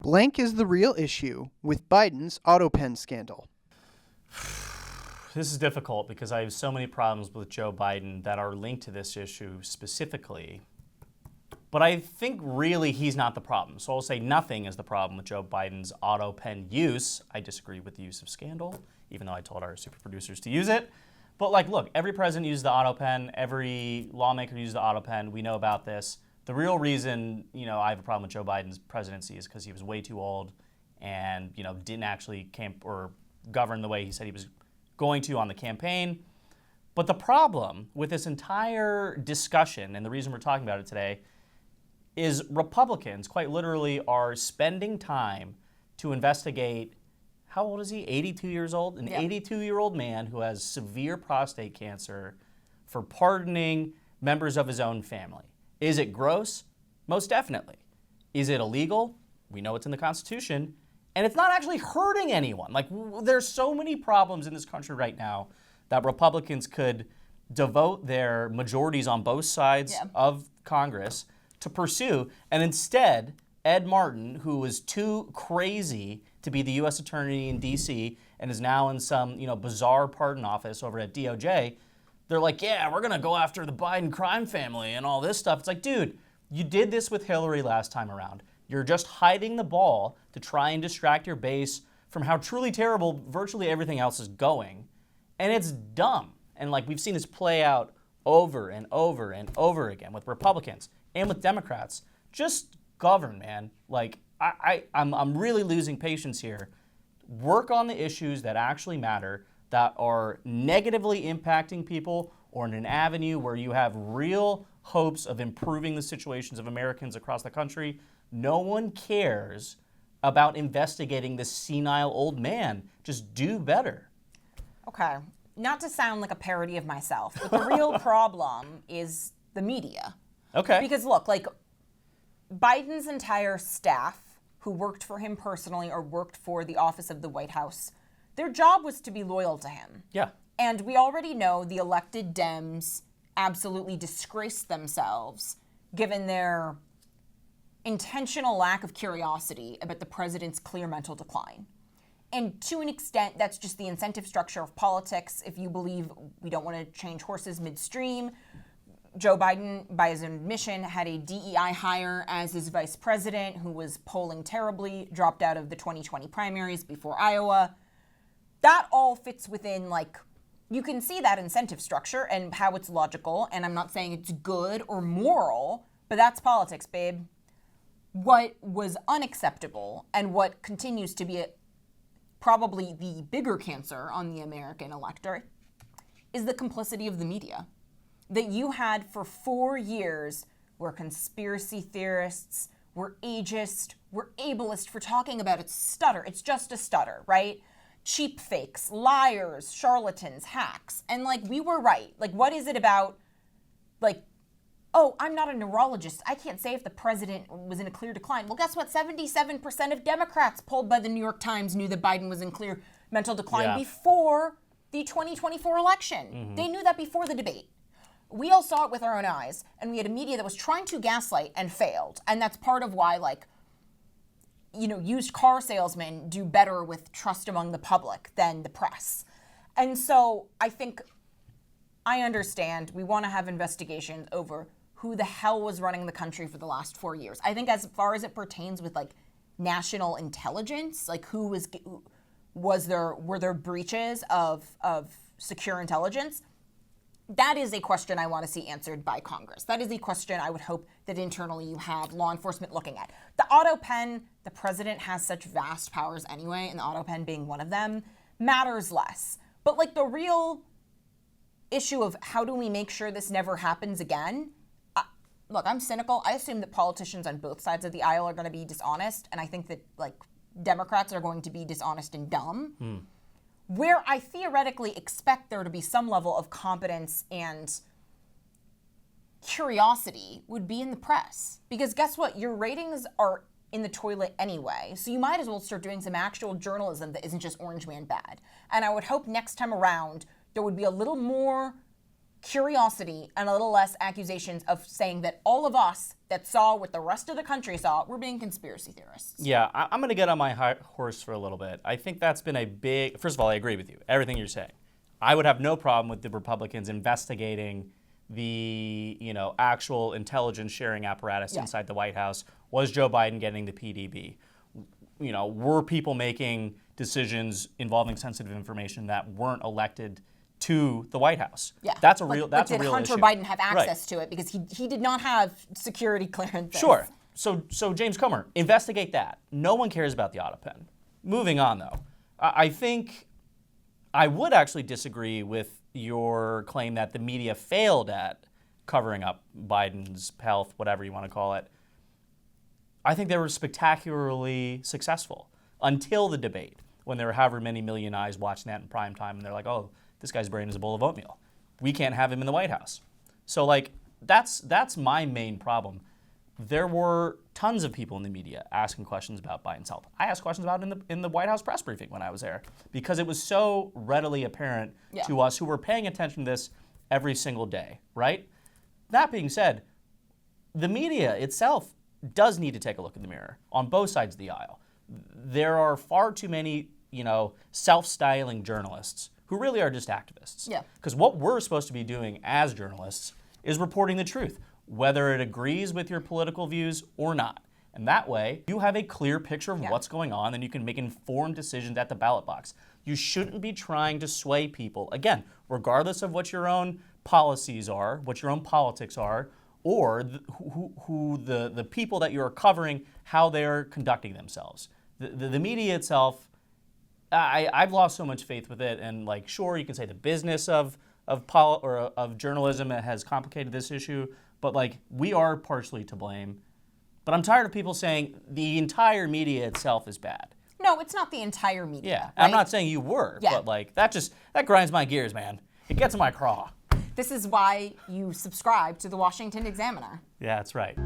Blank is the real issue with Biden's autopen scandal. This is difficult because I have so many problems with Joe Biden that are linked to this issue specifically. But I think really he's not the problem. So I'll say nothing is the problem with Joe Biden's autopen use. I disagree with the use of scandal, even though I told our super producers to use it. But look, every president uses the autopen. Every lawmaker uses the autopen. We know about this. The real reason, I have a problem with Joe Biden's presidency is because he was way too old and, didn't actually camp or govern the way he said he was going to on the campaign. But the problem with this entire discussion, and the reason we're talking about it today, is Republicans quite literally are spending time to investigate, how old is he? 82 years old? An 82-year-old man who has severe prostate cancer for pardoning members of his own family. Is it gross? Most definitely. Is it illegal? We know it's in the Constitution. And it's not actually hurting anyone. There's so many problems in this country right now that Republicans could devote their majorities on both sides of Congress to pursue. And instead, Ed Martin, who was too crazy to be the U.S. attorney in D.C. and is now in some bizarre pardon office over at DOJ, they're like, yeah, we're going to go after the Biden crime family and all this stuff. It's like, dude, you did this with Hillary last time around. You're just hiding the ball to try and distract your base from how truly terrible virtually everything else is going. And it's dumb. And we've seen this play out over and over and over again with Republicans and with Democrats. Just govern, man. I'm really losing patience here. Work on the issues that actually matter, that are negatively impacting people, or in an avenue where you have real hopes of improving the situations of Americans across the country. No one cares about investigating this senile old man. Just do better. Okay, not to sound like a parody of myself, but the real problem is the media. Okay. Because look, Biden's entire staff who worked for him personally or worked for the office of the White House, their job was to be loyal to him. Yeah. And we already know the elected Dems absolutely disgraced themselves given their intentional lack of curiosity about the president's clear mental decline. And to an extent, that's just the incentive structure of politics. If you believe we don't want to change horses midstream, Joe Biden, by his admission, had a DEI hire as his vice president who was polling terribly, dropped out of the 2020 primaries before Iowa. That all fits within, you can see that incentive structure and how it's logical, and I'm not saying it's good or moral, but that's politics, babe. What was unacceptable and what continues to be probably the bigger cancer on the American electorate is the complicity of the media that you had for 4 years, where conspiracy theorists, were ageist, were ableist for talking about its stutter. It's just a stutter, right? Cheap fakes, liars, charlatans, hacks. And we were right. What is it about, oh, I'm not a neurologist. I can't say if the president was in a clear decline. Well, guess what? 77% of Democrats polled by the New York Times knew that Biden was in clear mental decline before the 2024 election. Mm-hmm. They knew that before the debate. We all saw it with our own eyes, and we had a media that was trying to gaslight and failed. And that's part of why, used car salesmen do better with trust among the public than the press. And so I think I understand we want to have investigations over who the hell was running the country for the last 4 years. I think as far as it pertains with national intelligence, were there breaches of secure intelligence? That is a question I want to see answered by Congress. That is a question I would hope that internally you have law enforcement looking at. The autopen, the president has such vast powers anyway, and the autopen being one of them, matters less. But the real issue of how do we make sure this never happens again? Look, I'm cynical. I assume that politicians on both sides of the aisle are going to be dishonest, and I think that Democrats are going to be dishonest and dumb. Where I theoretically expect there to be some level of competence and curiosity would be in the press. Because guess what? Your ratings are in the toilet anyway. So you might as well start doing some actual journalism that isn't just Orange Man bad. And I would hope next time around there would be a little more curiosity and a little less accusations of saying that all of us that saw what the rest of the country saw were being conspiracy theorists. Yeah, I'm going to get on my horse for a little bit. I think that's been a big, first of all, I agree with you, everything you're saying. I would have no problem with the Republicans investigating the, actual intelligence sharing apparatus inside the White House. Was Joe Biden getting the PDB? Were people making decisions involving sensitive information that weren't elected to the White House? Yeah, that's a real issue. Did Hunter Biden have access to it? Because he did not have security clearance. Sure. So James Comer, investigate that. No one cares about the autopen. Moving on, though, I think I would actually disagree with your claim that the media failed at covering up Biden's health, whatever you want to call it. I think they were spectacularly successful until the debate, when there were however many million eyes watching that in prime time, and they're like, oh, this guy's brain is a bowl of oatmeal. We can't have him in the White House. So that's my main problem. There were tons of people in the media asking questions about Biden's health. I asked questions about it in the White House press briefing when I was there, because it was so readily apparent to us who were paying attention to this every single day, right? That being said, the media itself does need to take a look in the mirror on both sides of the aisle. There are far too many, self-styling journalists who really are just activists. Yeah. Because what we're supposed to be doing as journalists is reporting the truth, whether it agrees with your political views or not. And that way, you have a clear picture of what's going on, and you can make informed decisions at the ballot box. You shouldn't be trying to sway people, again, regardless of what your own policies are, what your own politics are, or who the people that you're covering, how they're conducting themselves. The media itself, I've lost so much faith with it, and sure, you can say the business of journalism has complicated this issue, but we are partially to blame. But I'm tired of people saying the entire media itself is bad. No, it's not the entire media. Yeah, right? I'm not saying you were, but that grinds my gears, man. It gets in my craw. This is why you subscribe to the Washington Examiner. Yeah, that's right.